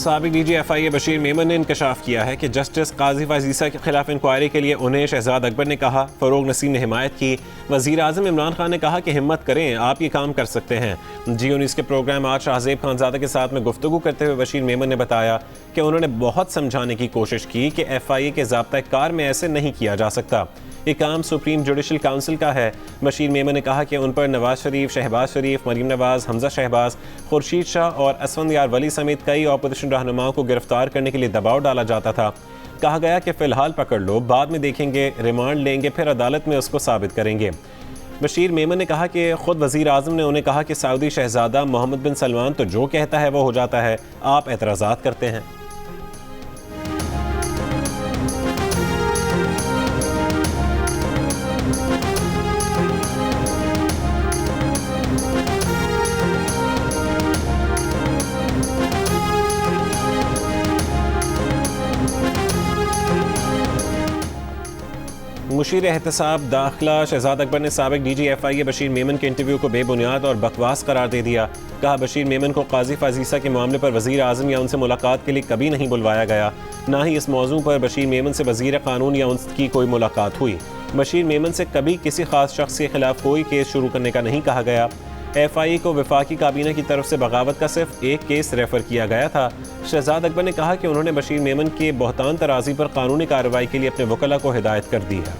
साबिक DG बशीर मेमन ने इंकशाफ किया है कि जस्टिस काजी फाजीसा के खिलाफ इंक्वायरी के लिए उन्हें शहजाद अकबर ने कहा, फरोग नसीम ने हिमायत की। वज़ीर आज़म इमरान खान ने कहा कि हिम्मत करें, आप ये काम कर सकते हैं। G19 के प्रोग्राम आज शाहजेब खानजादा के साथ में गुफ्तगू करते हुए बशीर मेमन ने बताया कि उन्होंने बहुत समझाने की कोशिश की कि FIA के ज़ाब्ता कार में ऐसे नहीं किया जा सकता, ये काम सुप्रीम जुडिशल काउंसिल का है। बशीर मेमन ने कहा कि उन पर नवाज शरीफ, शहबाज शरीफ, मरीम नवाज, हमजा शहबाज, खुर्शीद शाह और असफंदयार वली समेत कई अपोजिशन रहनुमाओं को गिरफ्तार करने के लिए दबाव डाला जाता था। कहा गया कि फ़िलहाल पकड़ लो, बाद में देखेंगे, रिमांड लेंगे, फिर अदालत में उसको साबित करेंगे। बशीर मेमन ने कहा कि खुद वज़ीर आज़म ने उन्हें कहा कि सऊदी शहजादा मोहम्मद बिन सलमान तो जो कहता है वो हो जाता है, आप एतराज़ात करते हैं। मुशीर एहतसाब दाखिला शहजाद अकबर ने साबिक DG बशीर मेमन के इंटरव्यू को बेबुनियाद और बकवास करार दे दिया। कहा, बशीर मेमन को काजी फाजीसा के मामले पर वज़ीर आज़म या उनसे मुलाकात के लिए कभी नहीं बुलवाया गया, ना ही इस मौजू पर बशीर मेमन से वज़ीर क़ानून या उनकी कोई मुलाकात हुई। बशीर मेमन से कभी किसी खास शख्स के खिलाफ कोई केस शुरू करने का नहीं कहा गया। FIA को वफाकी काबीना की तरफ से बगावत का सिर्फ एक केस रेफर किया गया था। शहजाद अकबर ने कहा कि उन्होंने बशीर मेमन के बहतान तराजी पर कानूनी कार्रवाई के लिए अपने वकला को हिदायत कर दी है।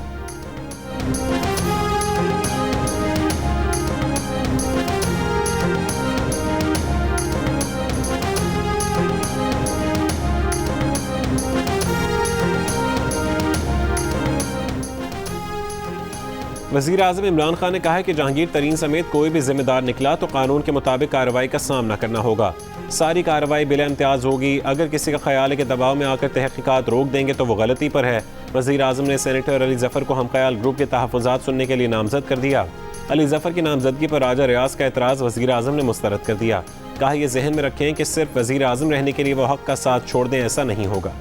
वज़ीर आज़म इमरान खान ने कहा है कि जहांगीर तरीन समेत कोई भी जिम्मेदार निकला तो कानून के मुताबिक कार्रवाई का सामना करना होगा। सारी कार्रवाई बिला इम्तियाज़ होगी। अगर किसी का ख्याल है कि दबाव में आकर तहकीकात रोक देंगे तो वो गलती पर है। वज़ीर आज़म ने सेनेटर अली ज़फ़र को हमख्याल ग्रुप के तहफ़्फ़ुज़ात सुनने के लिए नामज़द कर दिया। अली ज़फ़र की नामज़दगी पर राजा रियाज का एतराज़ वज़ीर आज़म ने मुस्तरद कर दिया। कहा, यह जहन में रखें कि सिर्फ वज़ीर आज़म रहने के लिए वो हक़ का साथ छोड़ दें, ऐसा नहीं होगा।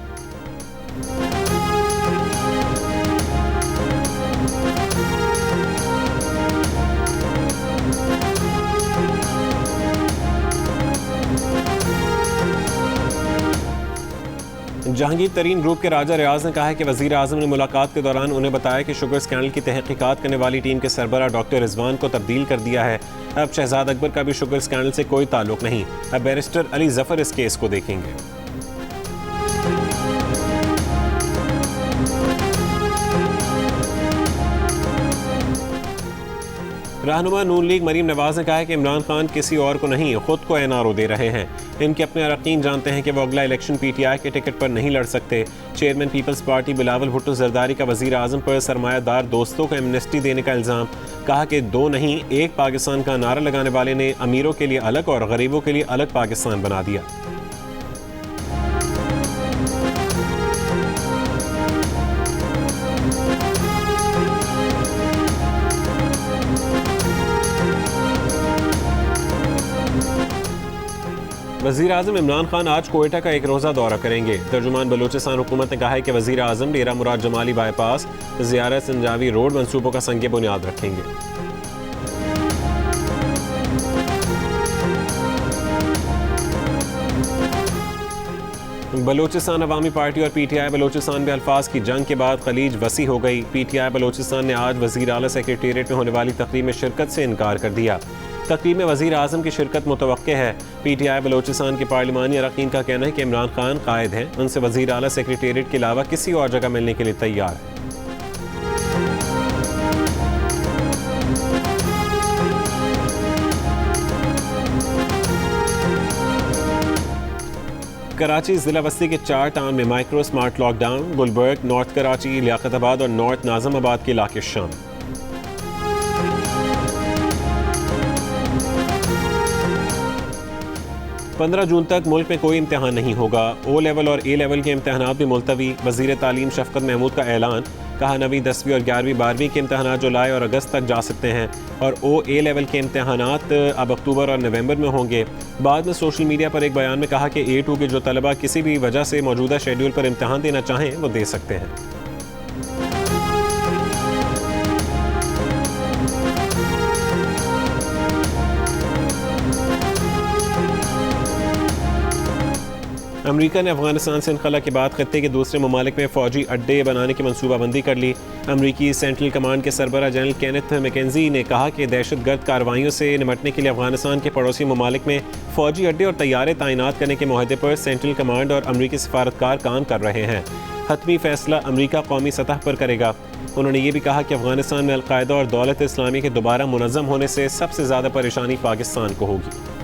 जहांगीर तरीन ग्रुप के राजा रियाज ने कहा है कि वज़ीर आज़म ने मुलाकात के दौरान उन्हें बताया कि शुगर स्कैंडल की तहकीकात करने वाली टीम के सरबरा डॉक्टर रिजवान को तब्दील कर दिया है। अब शहजाद अकबर का भी शुगर स्कैंडल से कोई ताल्लुक नहीं। अब बैरिस्टर अली ज़फ़र इस केस को देखेंगे। रहनुमा नून लीग मरीम नवाज ने कहा है कि इमरान खान किसी और को नहीं, खुद को NRO दे रहे हैं। इनके अपने अरकान जानते हैं कि वो अगला इलेक्शन PTI के टिकट पर नहीं लड़ सकते। Chairman People's Party Bilawal Bhutto Zardari का वज़ीर आज़म पर सरमायादार दोस्तों को एमनेस्टी देने का इल्ज़ाम। कहा कि दो नहीं एक पाकिस्तान का नारा लगाने वाले ने अमीरों के लिए अलग और गरीबों के लिए अलग पाकिस्तान बना दिया। वज़ीर आज़म इमरान खान आज कोयटा का एक रोज़ा दौरा करेंगे। तर्जुमान बलूचिस्तान हुकूमत ने कहा है कि वज़ीर आज़म डेरा मुराद जमाली बाईपास, ज़ियारत संजावी रोड मंसूबों का संग बुनियाद रखेंगे। बलूचिस्तान अवामी पार्टी और PTI बलूचिस्तान में अल्फाज की जंग के बाद खलीज वसी हो गई। PTI बलूचिस्तान ने आज वज़ीर आला सेक्रेटेरिएट में होने वाली तकरीब में शिरकत से इनकार कर दिया। तकरीब में वज़ीर आज़म की शिरकत मुतवक्के है। PTI बलूचिस्तान के पार्लिमानी अरकान का कहना है कि इमरान खान कायद हैं, उनसे वज़ीर आला सेक्रेटेरिएट के अलावा किसी और जगह मिलने के लिए तैयार है। कराची ज़िला बस्ती के 4 टाउन में micro smart lockdown. Gulberg, north Karachi, Liaquatabad और नॉर्थ नाज़िमाबाद के इलाके शामिल। 15 जून तक मुल्क में कोई इम्तिहान नहीं होगा। O लेवल और A लेवल के इम्तिहानात भी मुलतवी। वज़ीर तालीम शफ़क़त महमूद का ऐलान। कहा, 9वीं 10वीं और 11वीं 12वीं के इम्तिहानात जुलाई और अगस्त तक जा सकते हैं और A लेवल के इम्तिहानात अब अक्टूबर और नवंबर में होंगे। बाद में सोशल मीडिया पर एक बयान में कहा कि A2 के जो तलबा किसी भी वजह से मौजूदा शेड्यूल पर इम्तिहान देना चाहें वो दे सकते हैं। अमेरिका ने अफगानिस्तान से इनखला के बाद खत्ते के दूसरे ममालिक में फ़ौजी अड्डे बनाने की मनसूबाबंदी कर ली। अमरीकी सेंट्रल कमांड के सरबराह जनरल केनेथ मैकेंजी ने कहा कि दहशतगर्द कार्रवाइयों से निपटने के लिए अफगानिस्तान के पड़ोसी ममालिक में फ़ौजी अड्डे और तैयारे तैनात करने के मुआहदे पर सेंट्रल कमांड और अमरीकी सफारतकार काम कर रहे हैं। हतमी फैसला अमरीका कौमी सतह पर करेगा। उन्होंने ये भी कहा कि अफगानिस्तान में अलकायदा और दौलत इस्लामी के दोबारा मुनज़्ज़म होने से सबसे ज़्यादा परेशानी पाकिस्तान को होगी।